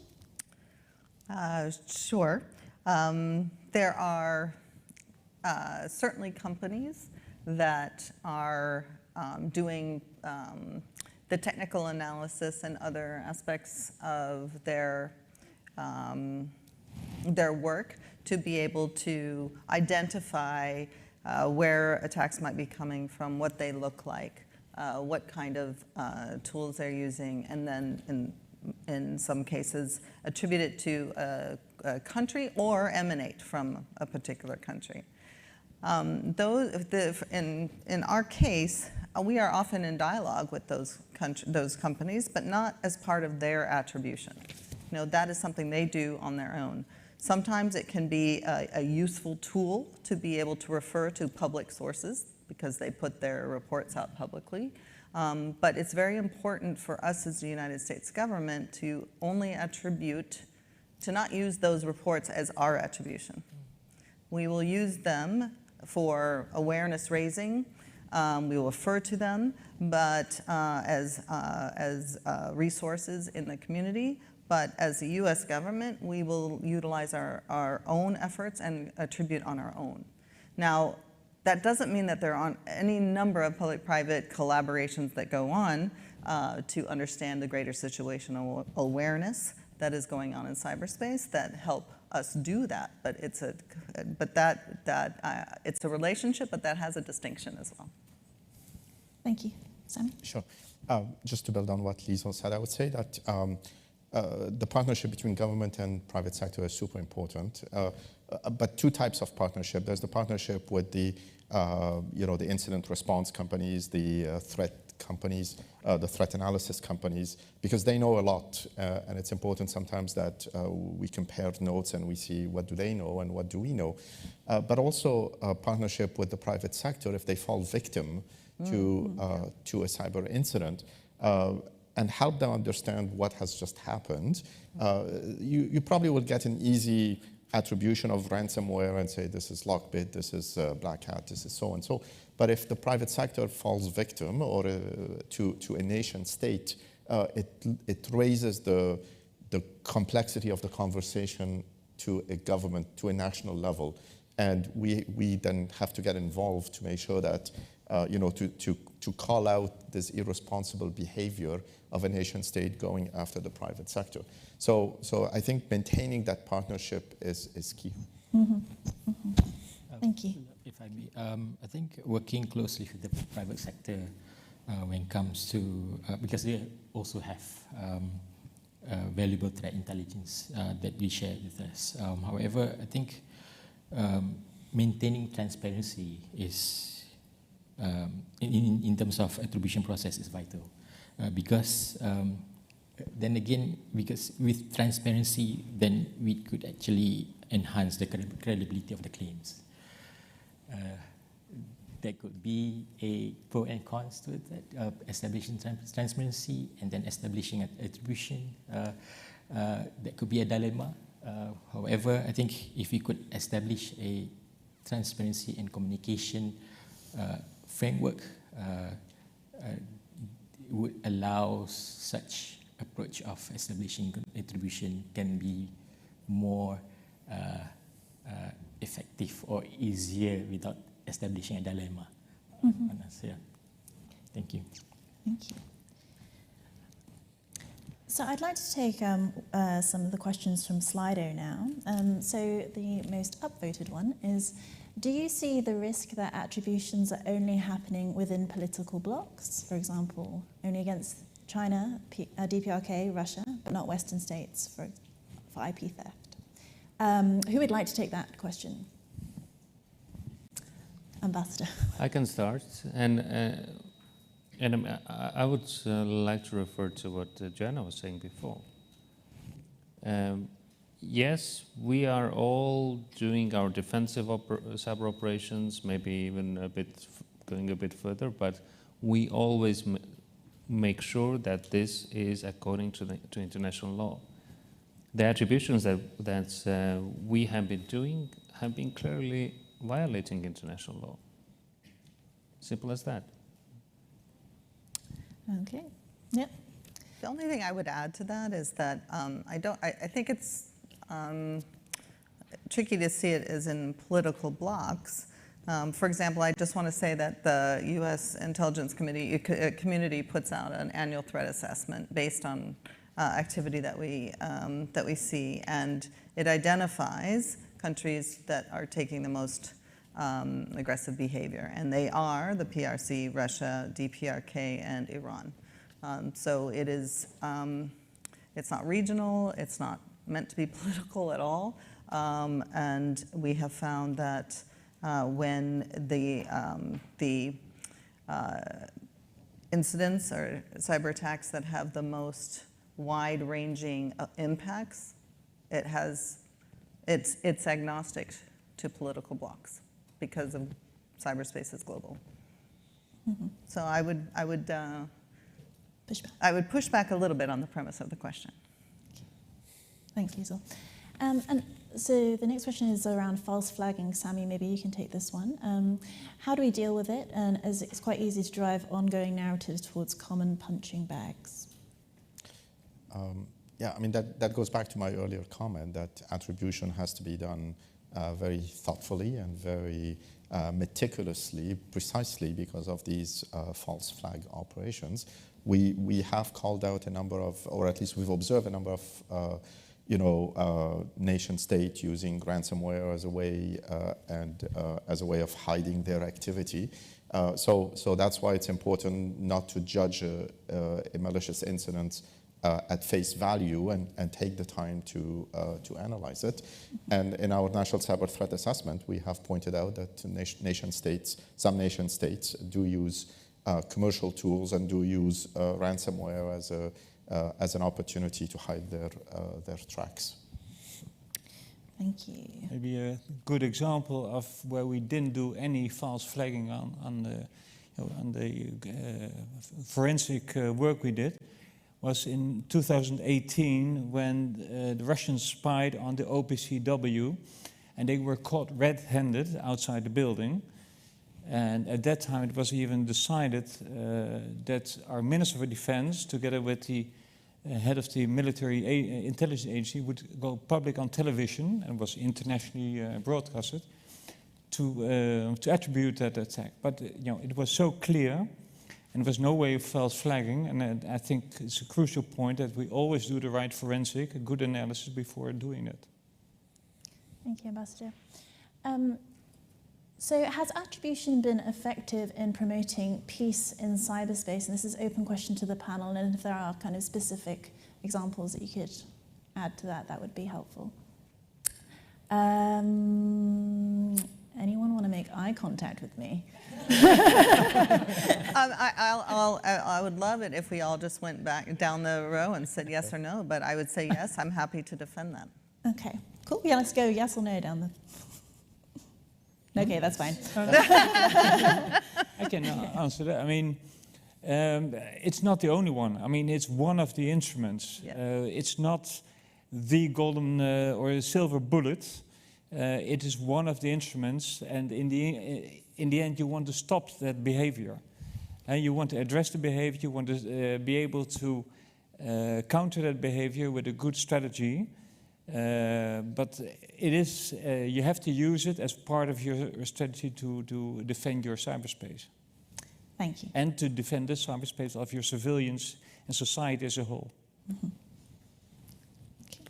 Sure. There are certainly companies that are doing the technical analysis and other aspects of their work to be able to identify where attacks might be coming from, what they look like, what kind of tools they're using, and then in some cases attribute it to a country or emanate from a particular country. In our case, we are often in dialogue with those companies, but not as part of their attribution. That is something they do on their own. Sometimes it can be a useful tool to be able to refer to public sources because they put their reports out publicly. But it's very important for us as the United States government to only attribute, to not use those reports as our attribution. We will use them for awareness raising. We will refer to them, but as resources in the community. But as the U.S. government, we will utilize our own efforts and attribute on our own. Now, that doesn't mean that there aren't any number of public-private collaborations that go on to understand the greater situational awareness that is going on in cyberspace that help us do that. But it's a relationship, but that has a distinction as well. Thank you. Sammy? Sure. Just to build on what Liesl said, I would say that the partnership between government and private sector is super important. But two types of partnership. There's the partnership with the incident response companies, the threat companies, the threat analysis companies, because they know a lot, and it's important sometimes that we compare notes and we see what do they know and what do we know. But also a partnership with the private sector if they fall victim to a cyber incident, and help them understand what has just happened. You probably will get an easy attribution of ransomware and say this is Lockbit, this is Black Hat, this is so and so. But if the private sector falls victim or to a nation state, it raises the complexity of the conversation to a government, to a national level. And we then have to get involved to make sure that, to call out this irresponsible behavior of a nation state going after the private sector. So I think maintaining that partnership is key. Mm-hmm. Mm-hmm. Thank you. If I may, I think working closely with the private sector when it comes to, because they also have valuable threat intelligence that we share with us. However, I think maintaining transparency is, in terms of attribution process, is vital. Because then again, because with transparency, then we could actually enhance the credibility of the claims. There could be a pro and cons to that, establishing transparency and then establishing an attribution. That could be a dilemma. However, I think if we could establish a transparency and communication framework, would allow such approach of establishing attribution can be more effective or easier without establishing a dilemma. Mm-hmm. Yeah. Thank you. Thank you. So I'd like to take some of the questions from Slido now. So the most upvoted one is, do you see the risk that attributions are only happening within political blocs, for example, only against China, DPRK, Russia, but not Western states for IP theft? Who would like to take that question? Ambassador. I can start, and I would like to refer to what Joanna was saying before. Yes, we are all doing our defensive cyber operations, maybe even going a bit further, but we always make sure that this is according to international law. The attributions that we have been doing have been clearly violating international law. Simple as that. Okay. Yep. The only thing I would add to that is that I think it's tricky to see it as in political blocks. For example, I just want to say that the U.S. Intelligence Community puts out an annual threat assessment based on activity that we see, and it identifies countries that are taking the most aggressive behavior, and they are the PRC, Russia, DPRK, and Iran. So it is, it's not regional, it's not meant to be political at all, and we have found that when the incidents or cyber attacks that have the most wide-ranging impacts, it's agnostic to political blocs because of cyberspace is global. Mm-hmm. So I would push back a little bit on the premise of the question. Thanks, Liesl. And so the next question is around false flagging. Sami, maybe you can take this one. How do we deal with it? And as it's quite easy to drive ongoing narratives towards common punching bags. Yeah, I mean, that goes back to my earlier comment that attribution has to be done very thoughtfully and very meticulously, precisely because of these false flag operations. We have called out a number of, or at least we've observed a number of nation state using ransomware as a way as a way of hiding their activity. So that's why it's important not to judge a malicious incident at face value and take the time to analyze it. And in our national cyber threat assessment, we have pointed out that some nation states do use commercial tools and do use ransomware as an opportunity to hide their tracks. Thank you. Maybe a good example of where we didn't do any false flagging on the forensic work we did was in 2018 when the Russians spied on the OPCW and they were caught red-handed outside the building. And at that time it was even decided that our Minister of Defense, together with the head of the military intelligence agency, would go public on television and was internationally broadcasted to attribute that attack. But it was so clear, and there was no way of false flagging. And I think it's a crucial point that we always do the right forensic, a good analysis before doing it. Thank you, Ambassador. So has attribution been effective in promoting peace in cyberspace? And this is an open question to the panel, and if there are kind of specific examples that you could add to that, that would be helpful. Anyone want to make eye contact with me? I would love it if we all just went back down the row and said yes or no, but I would say yes, I'm happy to defend that. Okay, cool. Yeah, let's go yes or no down the... Okay, that's fine. I can answer that. I mean, it's not the only one. I mean, it's one of the instruments. Yeah. It's not the golden or silver bullet. It is one of the instruments, and in the end, you want to stop that behavior. And you want to address the behavior. You want to be able to counter that behavior with a good strategy. But it is, you have to use it as part of your strategy to defend your cyberspace. Thank you. And to defend the cyberspace of your civilians and society as a whole. Mm-hmm. Okay.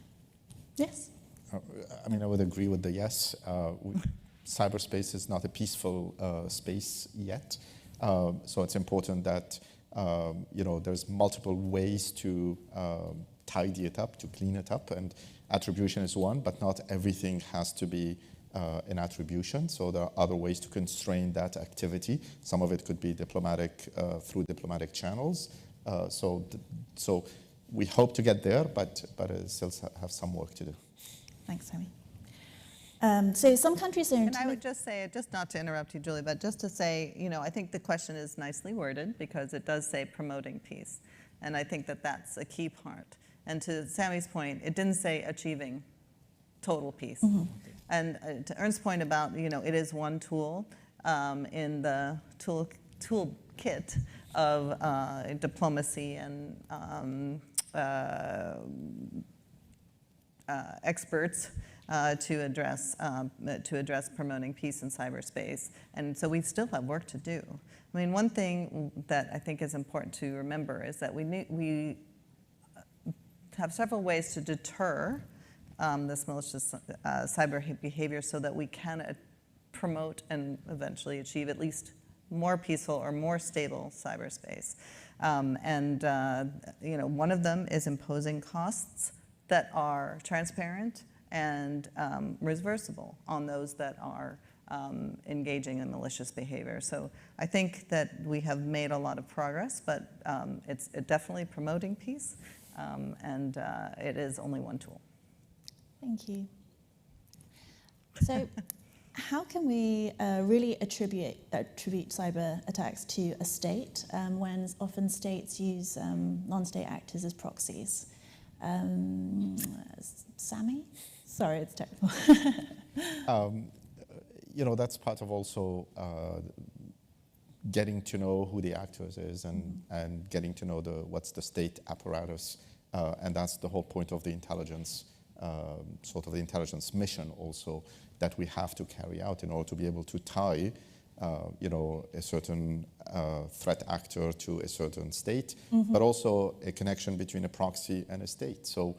Yes? I mean, I would agree with the yes. Cyberspace is not a peaceful space yet. So it's important that, there's multiple ways to tidy it up, to clean it up. And attribution is one, but not everything has to be an attribution. So there are other ways to constrain that activity. Some of it could be diplomatic, through diplomatic channels. So we hope to get there, but still have some work to do. Thanks, Sami. So some countries are... And I would just say, just not to interrupt you, Julie, but just to say, I think the question is nicely worded because it does say promoting peace. And I think that that's a key part. And to Sami's point, it didn't say achieving total peace. Mm-hmm. And to Ernst's point about, it is one tool in the toolkit of diplomacy and experts to address promoting peace in cyberspace. And so we still have work to do. I mean, one thing that I think is important to remember is that we have several ways to deter this malicious cyber behavior so that we can promote and eventually achieve at least more peaceful or more stable cyberspace. One of them is imposing costs that are transparent and reversible on those that are engaging in malicious behavior. So I think that we have made a lot of progress, but it's definitely promoting peace, and it is only one tool. Thank you. So how can we really attribute cyber attacks to a state when often states use non-state actors as proxies? Sami? Sorry, it's technical. That's part of also getting to know who the actors is and getting to know what's the state apparatus, and that's the whole point of the intelligence, sort of the intelligence mission also that we have to carry out in order to be able to tie, a certain threat actor to a certain state, but also a connection between a proxy and a state. So,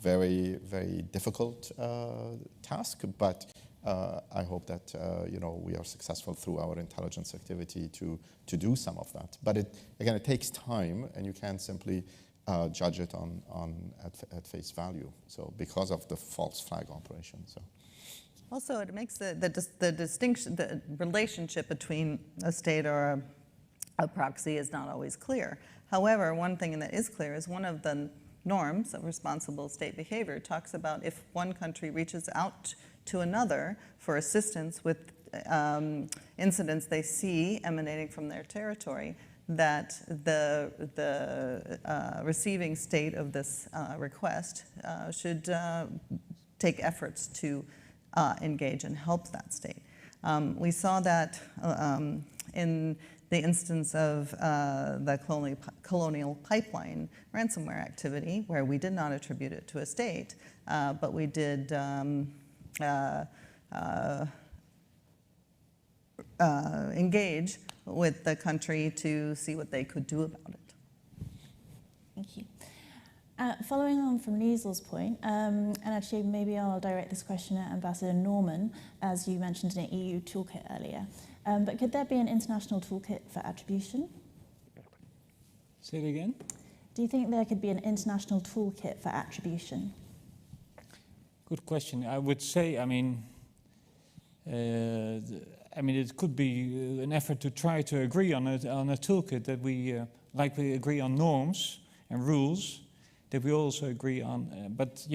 very, very difficult task, but I hope that we are successful through our intelligence activity to do some of that. But it takes time, and you can't simply judge it at face value. So because of the false flag operation. So. Also, it makes the distinction, the relationship between a state or a proxy is not always clear. However, one thing that is clear is one of the norms of responsible state behavior talks about if one country reaches out to another for assistance with incidents they see emanating from their territory, that the receiving state of this request should take efforts to engage and help that state. We saw that in the instance of the colonial pipeline ransomware activity, where we did not attribute it to a state, but we did engage with the country to see what they could do about it. Thank you. Following on from Liesel's point, and actually maybe I'll direct this question at Ambassador Norman, as you mentioned an EU toolkit earlier, but could there be an international toolkit for attribution? Say it again? Do you think there could be an international toolkit for attribution? Good question. I would say, it could be an effort to try to agree on a toolkit that we, like we agree on norms and rules, that we also agree on. But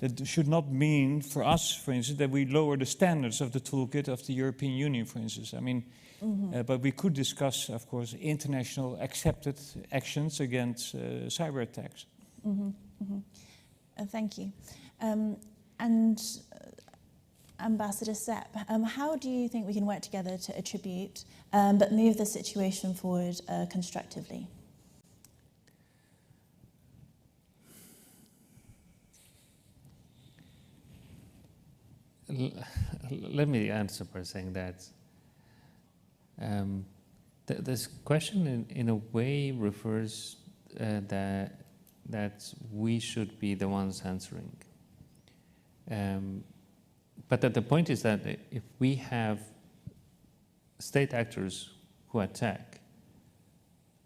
that should not mean for us, for instance, that we lower the standards of the toolkit of the European Union, for instance. But we could discuss, of course, international accepted actions against cyber attacks. Thank you. And Ambassador Sepp, how do you think we can work together to attribute, but move the situation forward constructively? Let me answer by saying that this question in a way refers that we should be the ones answering. But the point is that if we have state actors who attack,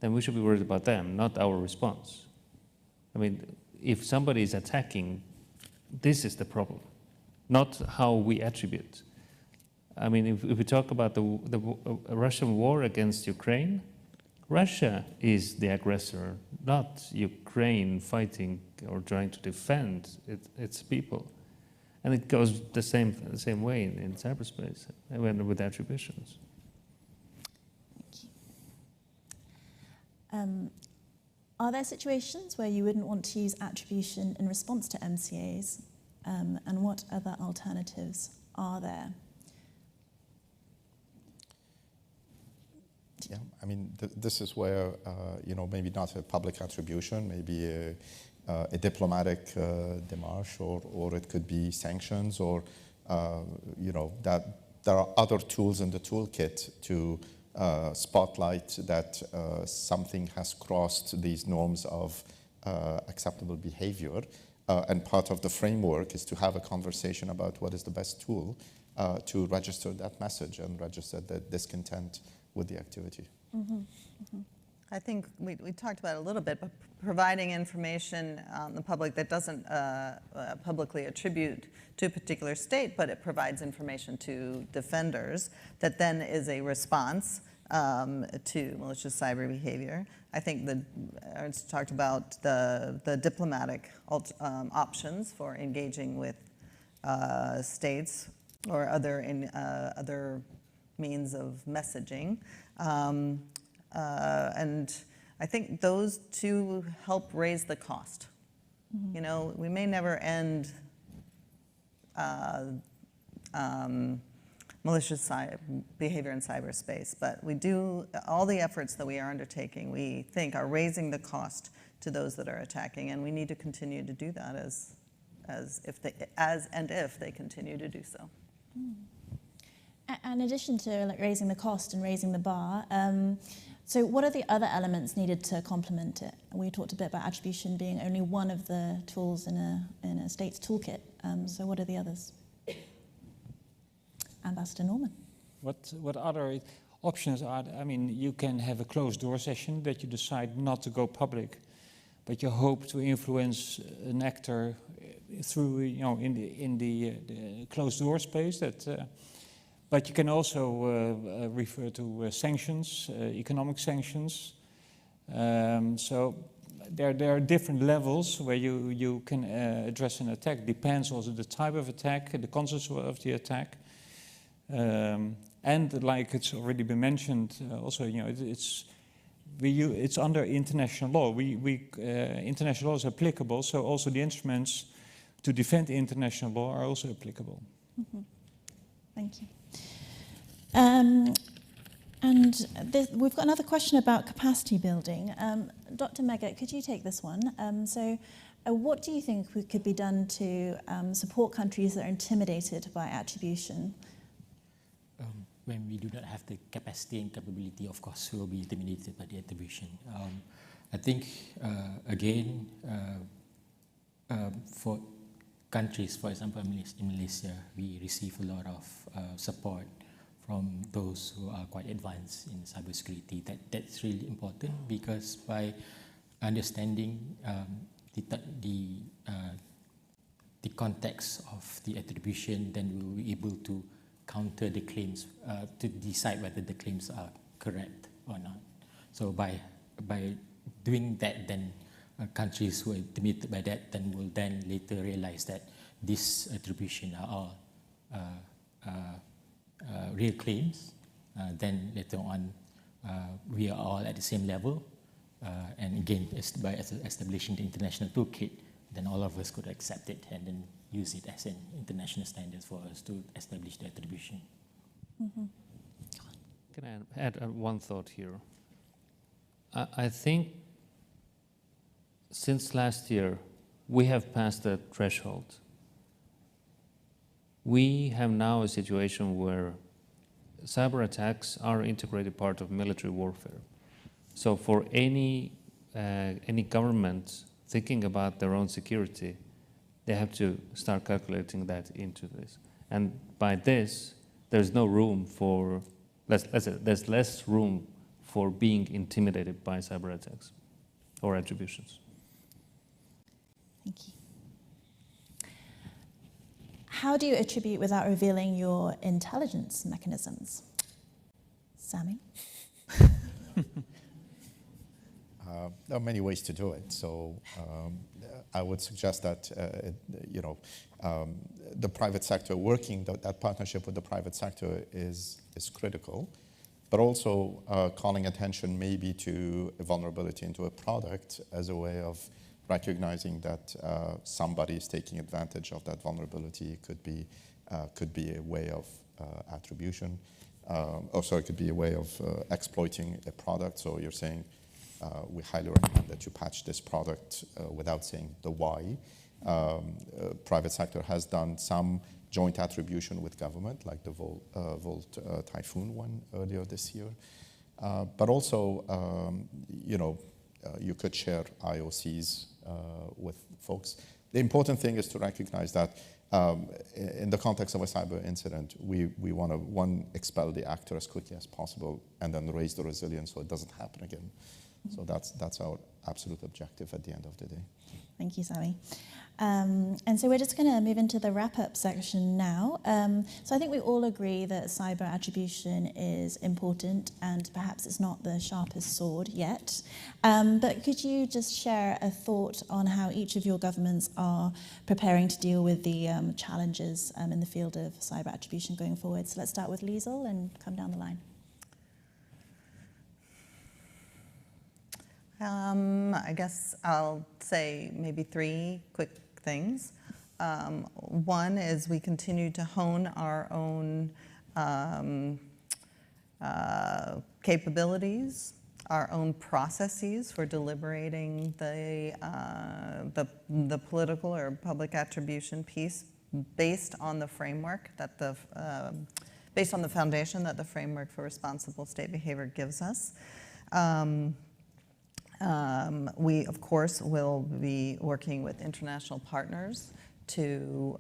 then we should be worried about them, not our response. If somebody is attacking, this is the problem, not how we attribute. If we talk about the Russian war against Ukraine, Russia is the aggressor, not Ukraine fighting or trying to defend its people. And it goes the same way in cyberspace with attributions. Thank you. Are there situations where you wouldn't want to use attribution in response to MCAs? And what other alternatives are there? Yeah, this is where, maybe not a public attribution, maybe a diplomatic démarche, or it could be sanctions, or that there are other tools in the toolkit to spotlight that something has crossed these norms of acceptable behavior. And part of the framework is to have a conversation about what is the best tool to register that message and register that discontent with the activity. Mm-hmm. Mm-hmm. I think we talked about it a little bit, but providing information on the public that doesn't publicly attribute to a particular state, but it provides information to defenders that then is a response to malicious cyber behavior. I think it's talked about the diplomatic options for engaging with states or other means of messaging. And I think those two help raise the cost. Mm-hmm. We may never end malicious behavior in cyberspace, but we do, all the efforts that we are undertaking, we think are raising the cost to those that are attacking, and we need to continue to do that if they continue to do so. Mm. In addition to raising the cost and raising the bar, so what are the other elements needed to complement it? We talked a bit about attribution being only one of the tools in a state's toolkit. So what are the others? Ambassador Norman. What other options are there? I mean, you can have a closed door session that you decide not to go public, but you hope to influence an actor through, in the closed door space. But you can also refer to sanctions, economic sanctions. So there are different levels where you can address an attack. Depends also the type of attack, the context of the attack. And like it's already been mentioned, also it's under international law. International law is applicable, so also the instruments to defend international law are also applicable. Mm-hmm. Thank you. We've got another question about capacity building. Dr. Megget, could you take this one? What do you think could be done to support countries that are intimidated by attribution? When we do not have the capacity and capability, of course, we will be intimidated by the attribution. I think, again, for countries, for example, in Malaysia, we receive a lot of support from those who are quite advanced in cybersecurity. That's really important, because by understanding the context of the attribution, then we will be able to counter the claims, to decide whether the claims are correct or not. So by doing that, then countries who are intimidated by that then will then later realize that these attribution are all real claims. Then later on, we are all at the same level. And again, by establishing the international toolkit, then all of us could accept it and then use it as an international standard for us to establish the attribution. Mm-hmm. Can I add one thought here? I think since last year, we have passed the threshold. We have now a situation where cyber attacks are an integrated part of military warfare. So for any government thinking about their own security, they have to start calculating that into this. And by this, there's no room for, let's say, there's less room for being intimidated by cyber attacks or attributions. Thank you. How do you attribute without revealing your intelligence mechanisms? Sami? There are many ways to do it. So I would suggest that the private sector that partnership with the private sector is critical, but also calling attention maybe to a vulnerability into a product as a way of recognizing that somebody is taking advantage of that vulnerability. Could be a way of attribution, it could be a way of exploiting a product. So you're saying, we highly recommend that you patch this product without saying the why. Private sector has done some joint attribution with government, like the Volt Typhoon one earlier this year. But also, you could share IOCs with folks. The important thing is to recognize that in the context of a cyber incident, we want to, one, expel the actor as quickly as possible and then raise the resilience so it doesn't happen again. So that's our absolute objective at the end of the day. Thank you, Sami. And so we're just going to move into the wrap-up section now. So I think we all agree that cyber attribution is important and perhaps it's not the sharpest sword yet. But could you just share a thought on how each of your governments are preparing to deal with the challenges in the field of cyber attribution going forward? So let's start with Liesl and come down the line. I guess I'll say maybe three quick things. One is we continue to hone our own capabilities, our own processes for deliberating the political or public attribution piece based on the framework that based on the foundation that the framework for responsible state behavior gives us. We, of course, will be working with international partners to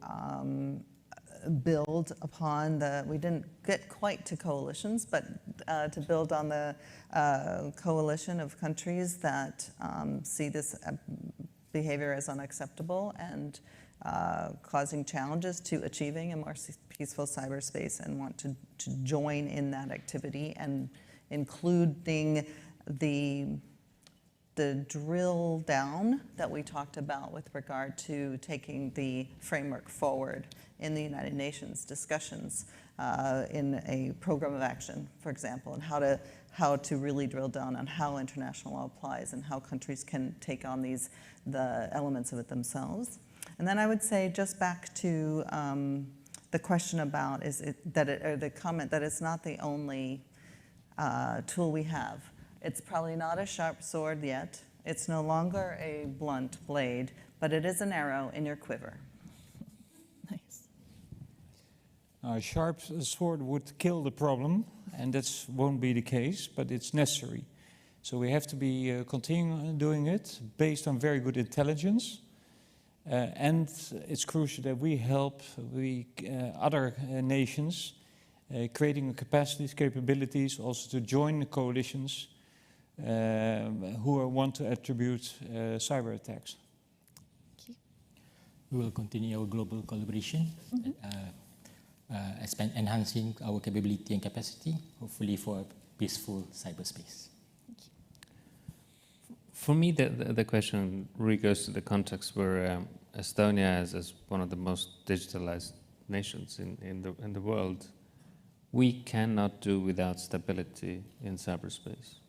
build upon we didn't get quite to coalitions, but to build on the coalition of countries that see this behavior as unacceptable and causing challenges to achieving a more peaceful cyberspace, and want to join in that activity, and including the drill down that we talked about with regard to taking the framework forward in the United Nations discussions in a program of action, for example, and how to really drill down on how international law applies and how countries can take on the elements of it themselves. And then I would say, just back to the question about the comment that it's not the only tool we have. It's probably not a sharp sword yet. It's no longer a blunt blade, but it is an arrow in your quiver. Nice. A sharp sword would kill the problem, and that won't be the case, but it's necessary. So we have to be continuing doing it based on very good intelligence. And it's crucial that we help other nations creating capacities, capabilities, also to join the coalitions who want to attribute cyber attacks. We will continue our global collaboration, enhancing our capability and capacity, hopefully for a peaceful cyberspace. For me, the question really goes to the context where Estonia, as one of the most digitalized nations in the world, we cannot do without stability in cyberspace.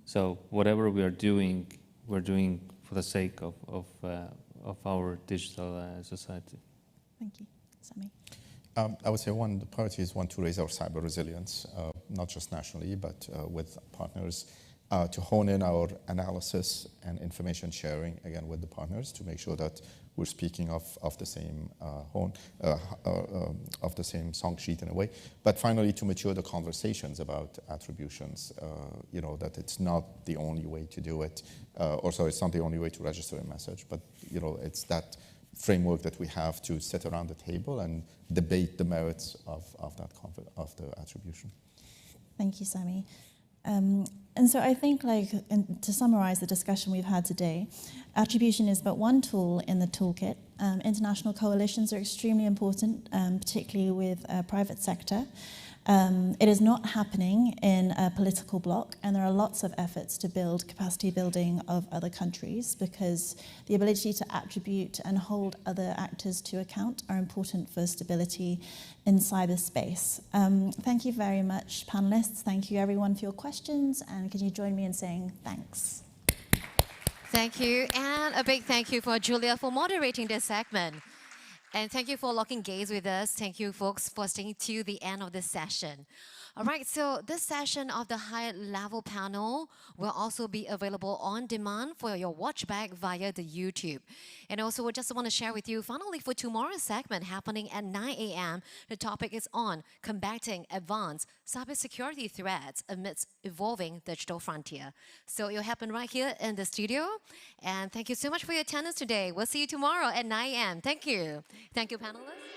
So whatever we are doing, we're doing for the sake of our digital society. Thank you. Sami? I would say the priority is to raise our cyber resilience, not just nationally, but with partners, to hone in our analysis and information sharing, again, with the partners, to make sure that we're speaking of the same of the same song sheet in a way. But finally, to mature the conversations about attributions, that it's not the only way to do it, it's not the only way to register a message, but it's that framework that we have to sit around the table and debate the merits of the attribution. Thank you, Sami. And so I think, to summarize the discussion we've had today, attribution is but one tool in the toolkit. International coalitions are extremely important, particularly with private sector. It is not happening in a political bloc, and there are lots of efforts to build capacity building of other countries, because the ability to attribute and hold other actors to account are important for stability in cyberspace. Thank you very much, panelists. Thank you, everyone, for your questions. And can you join me in saying thanks? Thank you. And a big thank you for Julia for moderating this segment. And thank you for locking gaze with us. Thank you, folks, for staying to the end of this session. All right, so this session of the high-level panel will also be available on demand for your watchback via the YouTube. And also, we just want to share with you, finally, for tomorrow's segment happening at 9 a.m., the topic is on combating advanced cybersecurity threats amidst evolving digital frontier. So it'll happen right here in the studio. And thank you so much for your attendance today. We'll see you tomorrow at 9 a.m. Thank you. Thank you, panelists.